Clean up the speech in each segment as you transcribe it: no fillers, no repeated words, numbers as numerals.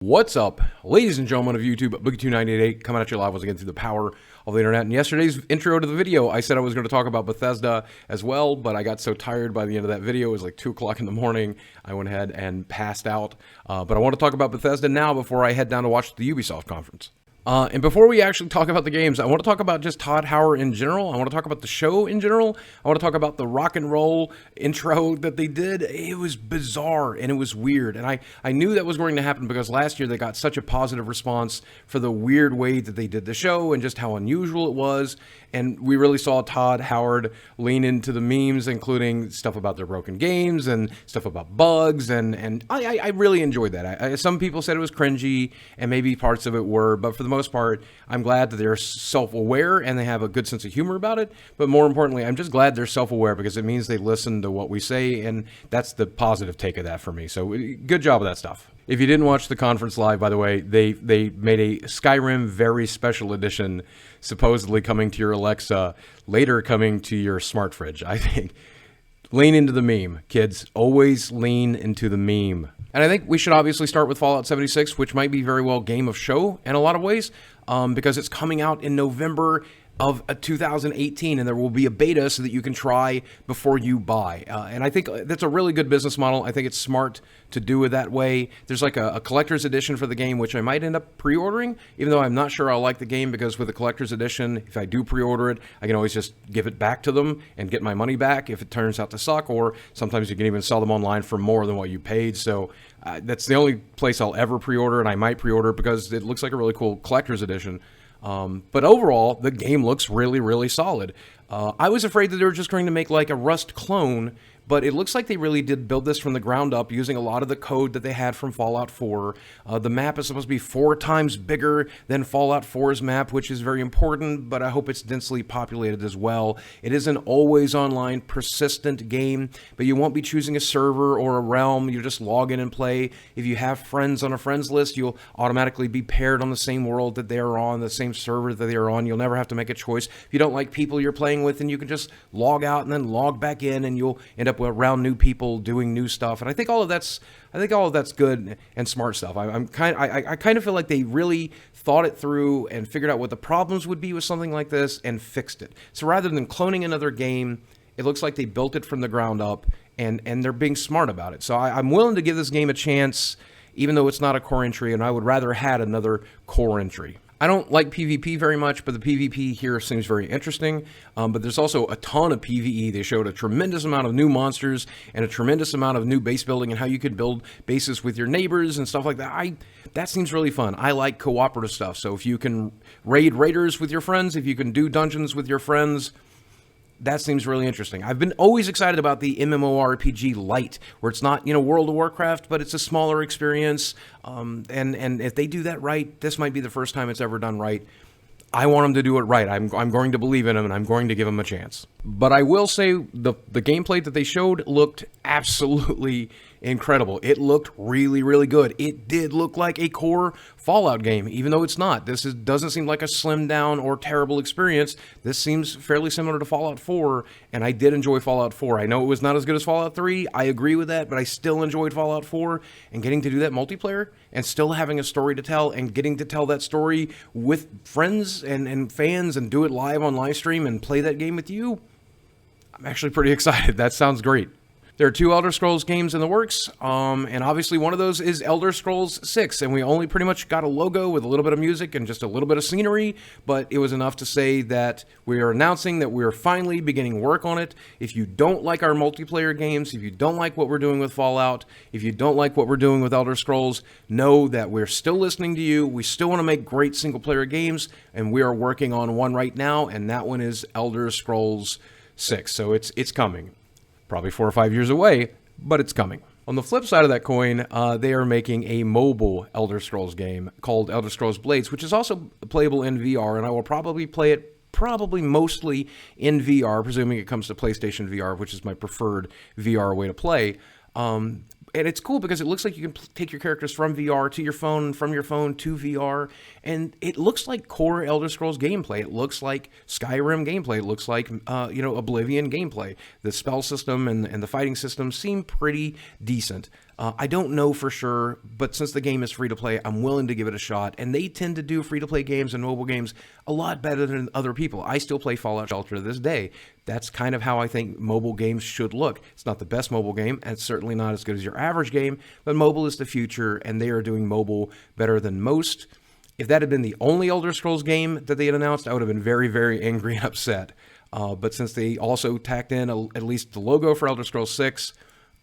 What's up, ladies and gentlemen of YouTube? Boogie2988 coming at you live once again through the power of the internet. In yesterday's intro to the video, I said I was going to talk about Bethesda as well, but I got so tired by the end of that video. It was like 2 o'clock in the morning. I went ahead and passed out. But I want to talk about Bethesda now before I head down to watch the Ubisoft conference. And before we actually talk about the games, I want to talk about just Todd Howard in general. I want to talk about the show in general. I want to talk about the rock and roll intro that they did. It was bizarre and it was weird. And I knew that was going to happen because last year they got such a positive response for the weird way that they did the show and just how unusual it was. And we really saw Todd Howard lean into the memes, including stuff about their broken games and stuff about bugs. And I really enjoyed that. Some people said it was cringy, and maybe parts of it were, but for the most part, I'm glad that they're self-aware and they have a good sense of humor about it. But more importantly, I'm just glad they're self-aware because it means they listen to what we say, and that's the positive take of that for me. So good job with that stuff. If you didn't watch the conference live, by the way, they made a Skyrim very special edition, supposedly coming to your Alexa, later coming to your smart fridge. I think lean into the meme, kids. Always lean into the meme. And I think we should obviously start with Fallout 76, which might be very well game of show in a lot of ways, because it's coming out in November of 2018, and there will be a beta so that you can try before you buy. And I think that's a really good business model. I think it's smart to do it that way. There's like a collector's edition for the game, which I might end up pre-ordering, even though I'm not sure I'll like the game, because with the collector's edition, if I do pre-order it, I can always just give it back to them and get my money back if it turns out to suck, or sometimes you can even sell them online for more than what you paid. So that's the only place I'll ever pre-order, and I might pre-order it because it looks like a really cool collector's edition. But overall, the game looks really, really solid. I was afraid that they were just going to make like a Rust clone, but it looks like they really did build this from the ground up using a lot of the code that they had from Fallout 4. The map is supposed to be 4 times bigger than Fallout 4's map, which is very important, but I hope it's densely populated as well. It is an always online, persistent game, but you won't be choosing a server or a realm. You just log in and play. If you have friends on a friends list, you'll automatically be paired on the same world that they are on, the same server that they are on. You'll never have to make a choice. If you don't like people you're playing with, then you can just log out and then log back in, and you'll end up around new people doing new stuff. And I think all of that's good and smart stuff. I kind of feel like they really thought it through and figured out what the problems would be with something like this and fixed it. So rather than cloning another game, it looks like they built it from the ground up, and they're being smart about it. So I'm willing to give this game a chance, even though it's not a core entry, and I would rather had another core entry. I don't like PvP very much, but the PvP here seems very interesting. But there's also a ton of PvE. They showed a tremendous amount of new monsters and a tremendous amount of new base building and how you could build bases with your neighbors and stuff like that. That seems really fun. I like cooperative stuff. So if you can raid raiders with your friends, if you can do dungeons with your friends, that seems really interesting. I've been always excited about the MMORPG Lite, where it's not, World of Warcraft, but it's a smaller experience. And if they do that right, this might be the first time it's ever done right. I want them to do it right. I'm going to believe in them, and I'm going to give them a chance. But I will say the gameplay that they showed looked absolutely incredible. It looked really, really good. It did look like a core Fallout game, even though it's not. Doesn't seem like a slimmed down or terrible experience. This seems fairly similar to Fallout 4, and I did enjoy Fallout 4. I know it was not as good as Fallout 3. I agree with that, but I still enjoyed Fallout 4, and getting to do that multiplayer and still having a story to tell and getting to tell that story with friends and fans and do it live on live stream and play that game with you, I'm actually pretty excited. That sounds great. There are 2 Elder Scrolls games in the works, and obviously one of those is Elder Scrolls 6, and we only pretty much got a logo with a little bit of music and just a little bit of scenery, but it was enough to say that we are announcing that we are finally beginning work on it. If you don't like our multiplayer games, if you don't like what we're doing with Fallout, if you don't like what we're doing with Elder Scrolls, know that we're still listening to you. We still want to make great single-player games, and we are working on one right now, and that one is Elder Scrolls 6, so it's coming. Probably 4 or 5 years away, but it's coming. On the flip side of that coin, they are making a mobile Elder Scrolls game called Elder Scrolls Blades, which is also playable in VR, and I will probably play it mostly in VR, presuming it comes to PlayStation VR, which is my preferred VR way to play. And it's cool because it looks like you can take your characters from VR to your phone, from your phone to VR, and it looks like core Elder Scrolls gameplay. It looks like Skyrim gameplay. It looks like, Oblivion gameplay. The spell system and the fighting system seem pretty decent. I don't know for sure, but since the game is free to play, I'm willing to give it a shot. And they tend to do free to play games and mobile games a lot better than other people. I still play Fallout Shelter to this day. That's kind of how I think mobile games should look. It's not the best mobile game, and it's certainly not as good as your average game, but mobile is the future, and they are doing mobile better than most. If that had been the only Elder Scrolls game that they had announced, I would have been very, very angry and upset. But since they also tacked in at least the logo for Elder Scrolls 6,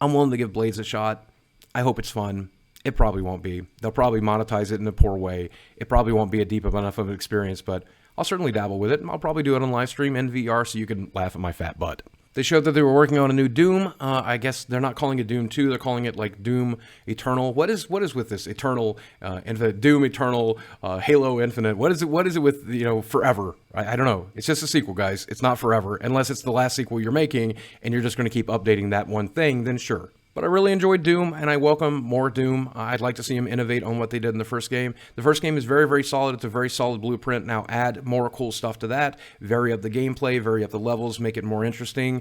I'm willing to give Blades a shot. I hope it's fun. It probably won't be. They'll probably monetize it in a poor way. It probably won't be a deep enough of an experience, but I'll certainly dabble with it. I'll probably do it on live stream and VR so you can laugh at my fat butt. They showed that they were working on a new Doom. I guess they're not calling it Doom 2. They're calling it like Doom Eternal. What is with this Eternal, Infinite, Doom Eternal, Halo Infinite? What is it with, forever? I don't know. It's just a sequel, guys. It's not forever. Unless it's the last sequel you're making and you're just going to keep updating that one thing, then sure. But I really enjoyed Doom, and I welcome more Doom. I'd like to see them innovate on what they did in the first game. The first game is very, very solid. It's a very solid blueprint. Now add more cool stuff to that. Vary up the gameplay, vary up the levels, make it more interesting.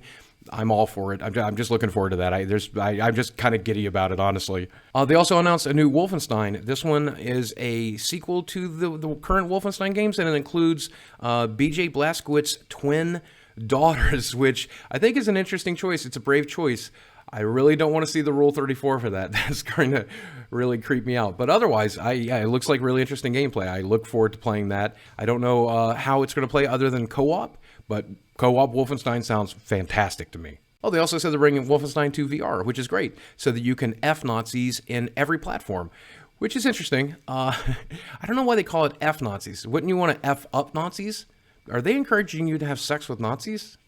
I'm all for it. I'm just looking forward to that. I'm just kind of giddy about it, honestly. They also announced a new Wolfenstein. This one is a sequel to the current Wolfenstein games, and it includes BJ Blazkowicz's twin daughters, which I think is an interesting choice. It's a brave choice. I really don't want to see the Rule 34 for that. That's going to really creep me out. But otherwise, it looks like really interesting gameplay. I look forward to playing that. I don't know how it's going to play other than co-op, but co-op Wolfenstein sounds fantastic to me. Oh, they also said they're bringing Wolfenstein 2 VR, which is great, so that you can F Nazis in every platform, which is interesting. I don't know why they call it F Nazis. Wouldn't you want to F up Nazis? Are they encouraging you to have sex with Nazis?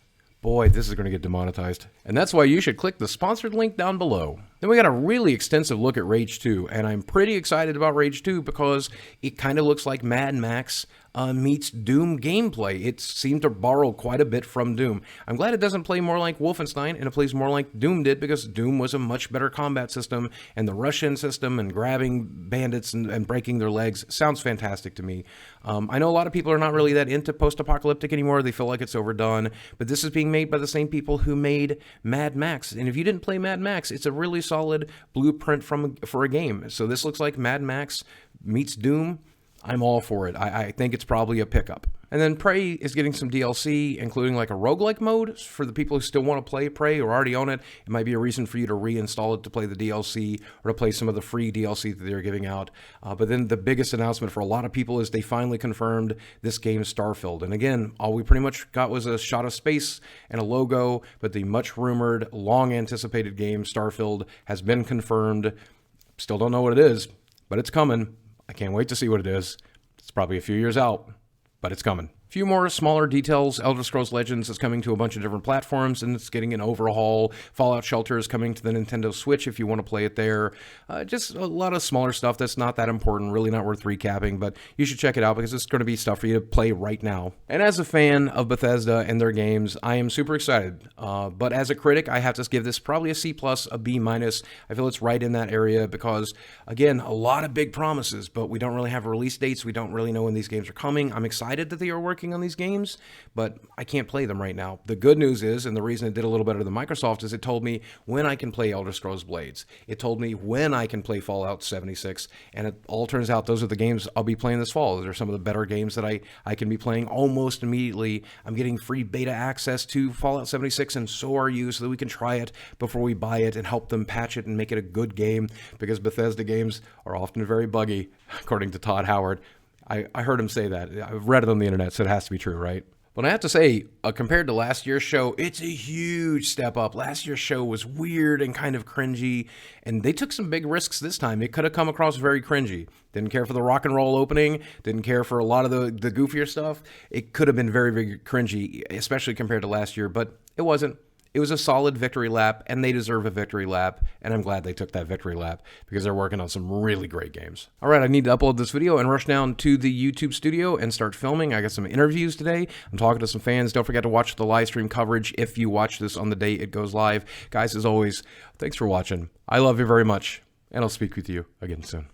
Boy, this is going to get demonetized. And that's why you should click the sponsored link down below. Then we got a really extensive look at Rage 2, and I'm pretty excited about Rage 2 because it kind of looks like Mad Max meets Doom gameplay. It seemed to borrow quite a bit from Doom. I'm glad it doesn't play more like Wolfenstein and it plays more like Doom did, because Doom was a much better combat system, and the rush-in system and grabbing bandits and breaking their legs sounds fantastic to me. I know a lot of people are not really that into post-apocalyptic anymore. They feel like it's overdone, but this is being made by the same people who made Mad Max. And if you didn't play Mad Max, it's a really solid blueprint for a game. So this looks like Mad Max meets Doom. I'm all for it. I think it's probably a pickup. And then Prey is getting some DLC, including like a roguelike mode for the people who still want to play Prey or already own it. It might be a reason for you to reinstall it to play the DLC or to play some of the free DLC that they're giving out. But then the biggest announcement for a lot of people is they finally confirmed this game Starfield. And again, all we pretty much got was a shot of space and a logo, but the much rumored, long anticipated game Starfield has been confirmed. Still don't know what it is, but it's coming. I can't wait to see what it is. It's probably a few years out, but it's coming. A few more smaller details. Elder Scrolls Legends is coming to a bunch of different platforms, and it's getting an overhaul. Fallout Shelter is coming to the Nintendo Switch if you want to play it there. Just a lot of smaller stuff that's not that important, really not worth recapping, but you should check it out because it's going to be stuff for you to play right now. And as a fan of Bethesda and their games, I am super excited. But as a critic, I have to give this probably a C+, a B-. I feel it's right in that area because, again, a lot of big promises, but we don't really have release dates. We don't really know when these games are coming. I'm excited that they are working on these games, but I can't play them right now. The good news is, and the reason it did a little better than Microsoft, is it told me when I can play Elder Scrolls Blades. It told me when I can play Fallout 76, and it all turns out those are the games I'll be playing this fall. Those are some of the better games that I can be playing almost immediately. I'm getting free beta access to Fallout 76, and so are you, so that we can try it before we buy it and help them patch it and make it a good game, because Bethesda games are often very buggy, according to Todd Howard. I heard him say that. I've read it on the internet, so it has to be true, right? But I have to say, compared to last year's show, it's a huge step up. Last year's show was weird and kind of cringy, and they took some big risks this time. It could have come across very cringy. Didn't care for the rock and roll opening, didn't care for a lot of the goofier stuff. It could have been very, very cringy, especially compared to last year, but it wasn't. It was a solid victory lap, and they deserve a victory lap, and I'm glad they took that victory lap because they're working on some really great games. All right, I need to upload this video and rush down to the YouTube studio and start filming. I got some interviews today. I'm talking to some fans. Don't forget to watch the live stream coverage if you watch this on the day it goes live. Guys, as always, thanks for watching. I love you very much, and I'll speak with you again soon.